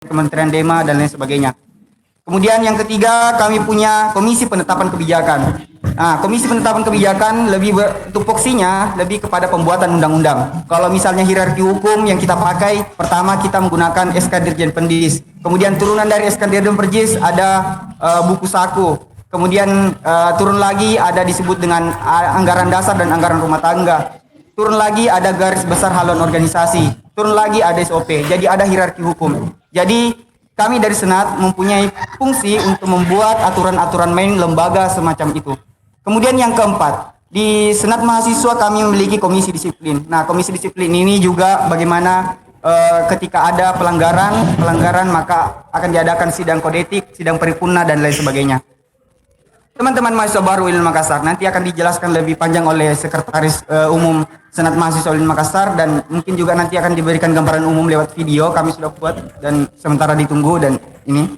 Kementerian Dema dan lain sebagainya. Kemudian yang ketiga, kami punya Komisi Penetapan Kebijakan. Nah, Komisi Penetapan Kebijakan tupoksinya lebih kepada pembuatan undang-undang. Kalau misalnya hierarki hukum yang kita pakai, pertama kita menggunakan SK Dirjen Pendis. Kemudian turunan dari SK Dirjen Pendis ada buku saku. Kemudian turun lagi ada disebut dengan anggaran dasar dan anggaran rumah tangga. Turun lagi ada garis besar haluan organisasi. Turun lagi ada SOP. Jadi ada hierarki hukum. Jadi kami dari Senat mempunyai fungsi untuk membuat aturan-aturan main lembaga semacam itu. Kemudian yang keempat, di Senat Mahasiswa kami memiliki komisi disiplin. Nah, komisi disiplin ini juga bagaimana ketika ada pelanggaran maka akan diadakan sidang kode etik, sidang paripurna dan lain sebagainya. Teman-teman mahasiswa baru UIN Makassar nanti akan dijelaskan lebih panjang oleh Sekretaris Umum Senat Mahasiswa UIN Makassar dan mungkin juga nanti akan diberikan gambaran umum lewat video kami sudah buat dan sementara ditunggu dan ini.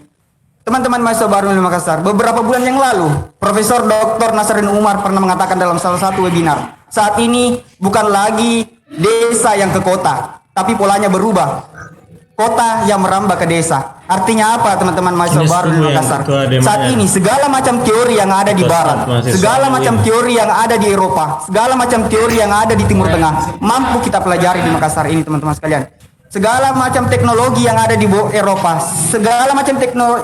Teman-teman mahasiswa baru UIN Makassar, beberapa bulan yang lalu Profesor Dr. Nasruddin Umar pernah mengatakan dalam salah satu webinar, saat ini bukan lagi desa yang ke kota, tapi polanya berubah. Kota yang merambah ke desa. Artinya apa teman-teman mahasiswa baru di Makassar? Saat ini segala macam teori yang ada di barat, segala macam teori yang ada di Eropa, segala macam teori yang ada di Timur Tengah mampu kita pelajari di Makassar ini teman-teman sekalian. Segala macam teknologi yang ada di Eropa, segala macam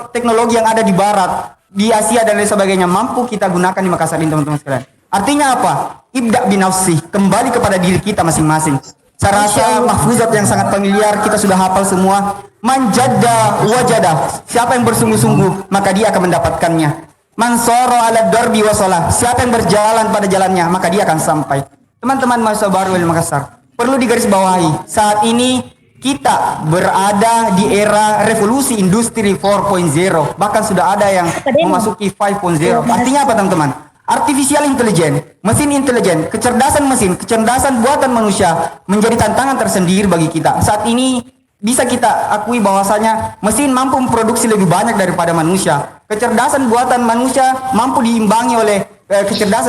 teknologi yang ada di barat, di Asia dan lain sebagainya mampu kita gunakan di Makassar ini teman-teman sekalian. Artinya apa? Ibda binafsi, kembali kepada diri kita masing-masing. Saya rasa mahfuzat yang sangat familiar kita sudah hafal semua. Manjadda wajadah, siapa yang bersungguh-sungguh maka dia akan mendapatkannya. Mansoro ala darbi wasalah, siapa yang berjalan pada jalannya maka dia akan sampai. Teman-teman mahasiswa baru di Makassar, perlu digarisbawahi saat ini kita berada di era revolusi industri 4.0, bahkan sudah ada yang memasuki 5.0. Artinya apa teman-teman? Artificial intelligence, mesin intelijen, kecerdasan mesin, kecerdasan buatan manusia menjadi tantangan tersendiri bagi kita. Saat ini bisa kita akui bahwasanya mesin mampu memproduksi lebih banyak daripada manusia. Kecerdasan buatan manusia mampu diimbangi oleh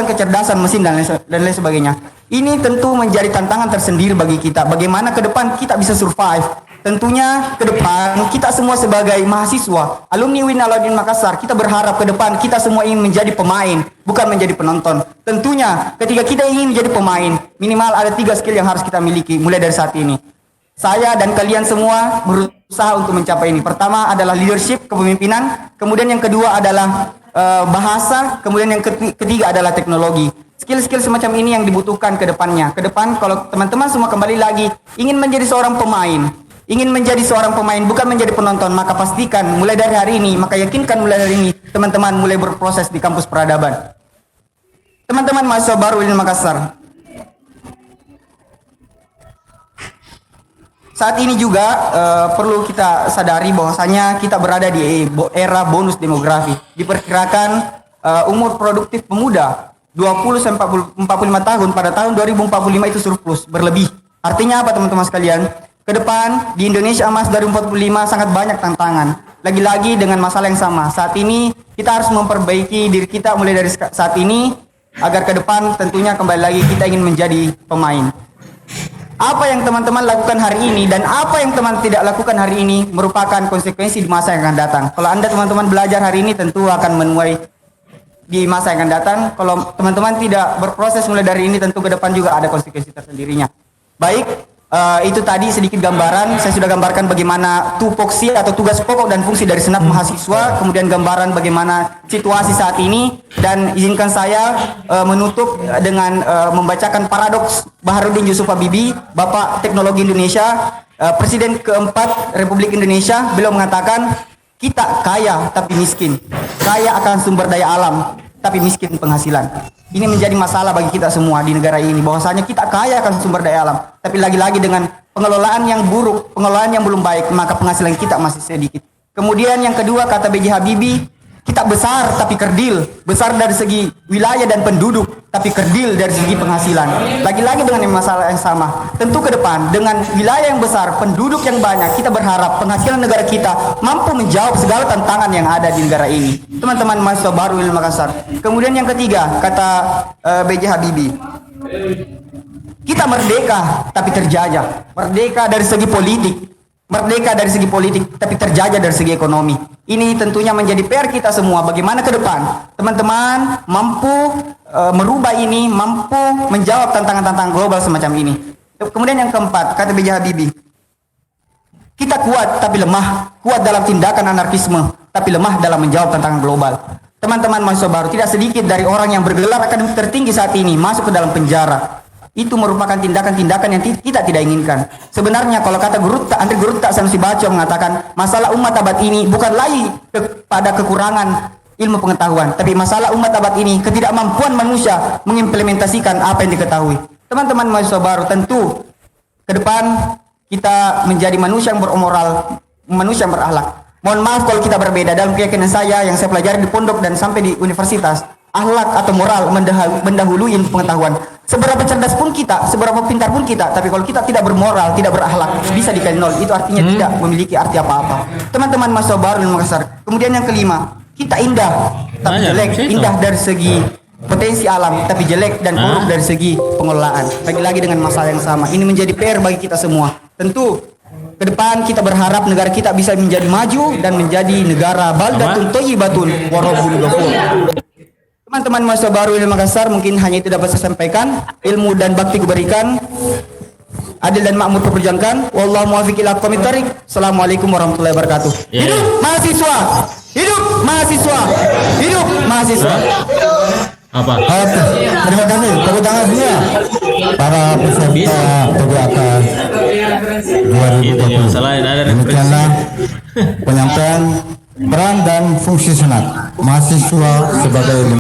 kecerdasan mesin dan lain sebagainya. Ini tentu menjadi tantangan tersendiri bagi kita. Bagaimana ke depan kita bisa survive? Tentunya ke depan kita semua sebagai mahasiswa, alumni UIN Alauddin Makassar, kita berharap ke depan kita semua ingin menjadi pemain, bukan menjadi penonton. Tentunya ketika kita ingin menjadi pemain, minimal ada 3 skill yang harus kita miliki mulai dari saat ini. Saya dan kalian semua berusaha untuk mencapai ini. Pertama adalah leadership, kepemimpinan, kemudian yang kedua adalah bahasa, kemudian yang ketiga adalah teknologi. Skill-skill semacam ini yang dibutuhkan ke depannya. Ke depan kalau teman-teman semua kembali lagi ingin menjadi seorang pemain, ingin menjadi seorang pemain bukan menjadi penonton, maka pastikan mulai dari hari ini, maka yakinkan mulai dari ini teman-teman mulai berproses di kampus peradaban. Teman-teman mahasiswa baru di Makassar, saat ini juga perlu kita sadari bahwasanya kita berada di era bonus demografi. Diperkirakan umur produktif pemuda 20-45 tahun pada tahun 2045 itu surplus, berlebih. Artinya apa teman-teman sekalian? Ke depan di Indonesia Emas 2045 sangat banyak tantangan. Lagi-lagi dengan masalah yang sama. Saat ini kita harus memperbaiki diri kita mulai dari saat ini agar ke depan tentunya kembali lagi kita ingin menjadi pemain. Apa yang teman-teman lakukan hari ini dan apa yang teman tidak lakukan hari ini merupakan konsekuensi di masa yang akan datang. Kalau Anda teman-teman belajar hari ini tentu akan menuai di masa yang akan datang. Kalau teman-teman tidak berproses mulai dari ini tentu ke depan juga ada konsekuensi tersendirinya. Baik. Itu tadi sedikit gambaran. Saya sudah gambarkan bagaimana tupoksi atau tugas pokok dan fungsi dari Senat Mahasiswa, kemudian gambaran bagaimana situasi saat ini, dan izinkan saya menutup dengan membacakan paradoks Baharudin Yusuf Habibie, Bapak Teknologi Indonesia, Presiden keempat Republik Indonesia. Beliau mengatakan, kita kaya tapi miskin, kaya akan sumber daya alam tapi miskin penghasilan. Ini menjadi masalah bagi kita semua di negara ini, bahwasanya kita kaya akan sumber daya alam, tapi lagi-lagi dengan pengelolaan yang buruk, pengelolaan yang belum baik, maka penghasilan kita masih sedikit. Kemudian yang kedua kata B.J. Habibie, kita besar tapi kerdil, besar dari segi wilayah dan penduduk, tapi kerdil dari segi penghasilan. Lagi-lagi dengan masalah yang sama. Tentu ke depan dengan wilayah yang besar, penduduk yang banyak, kita berharap penghasilan negara kita mampu menjawab segala tantangan yang ada di negara ini. Teman-teman mahasiswa baru di Makassar. Kemudian yang ketiga kata B.J. Habibie, kita merdeka tapi terjajah. Merdeka dari segi politik, merdeka dari segi politik, tapi terjajah dari segi ekonomi. Ini tentunya menjadi PR kita semua. Bagaimana ke depan teman-teman mampu merubah ini, mampu menjawab tantangan-tantangan global semacam ini. Kemudian yang keempat, kata B.J. Habibie, kita kuat tapi lemah, kuat dalam tindakan anarkisme, tapi lemah dalam menjawab tantangan global. Teman-teman mahasiswa baru, tidak sedikit dari orang yang bergelar akademik tertinggi saat ini masuk ke dalam penjara. Itu merupakan tindakan-tindakan yang kita tidak inginkan. Sebenarnya kalau kata Andri Gurutta Sanusi Baco mengatakan, masalah umat abad ini bukan lagi pada kekurangan ilmu pengetahuan, tapi masalah umat abad ini ketidakmampuan manusia mengimplementasikan apa yang diketahui. Teman-teman mahasiswa baru, tentu ke depan kita menjadi manusia yang bermoral, manusia yang berakhlak. Mohon maaf kalau kita berbeda dalam keyakinan saya yang saya pelajari di pondok dan sampai di universitas. Akhlak atau moral mendahului ilmu pengetahuan. Seberapa cerdas pun kita, seberapa pintar pun kita, tapi kalau kita tidak bermoral, tidak berakhlak, bisa dikali nol. Itu artinya tidak memiliki arti apa-apa. Teman-teman mahasiswa baru di Makassar. Kemudian yang kelima, kita indah tapi jelek. Indah dari segi potensi alam, tapi jelek dan buruk dari segi pengelolaan. Lagi-lagi dengan masalah yang sama. Ini menjadi PR bagi kita semua. Tentu ke depan kita berharap negara kita bisa menjadi maju dan menjadi negara baldatun thayyibatun wa rabbun ghafur. Teman-teman mahasiswa baru di Makassar, mungkin hanya itu dapat saya sampaikan. Ilmu dan bakti kuberikan, adil dan makmur kuperjuangkan. Wallahu muwaffiq ila aqwamit thoriq. Assalamualaikum warahmatullahi wabarakatuh. Hidup mahasiswa! Hidup mahasiswa! Hidup mahasiswa! Apa? Terima kasih, tepuk tangan semua para peserta kegiatan 2020. Demikianlah penyampaian peran dan fungsi senat mahasiswa sebagai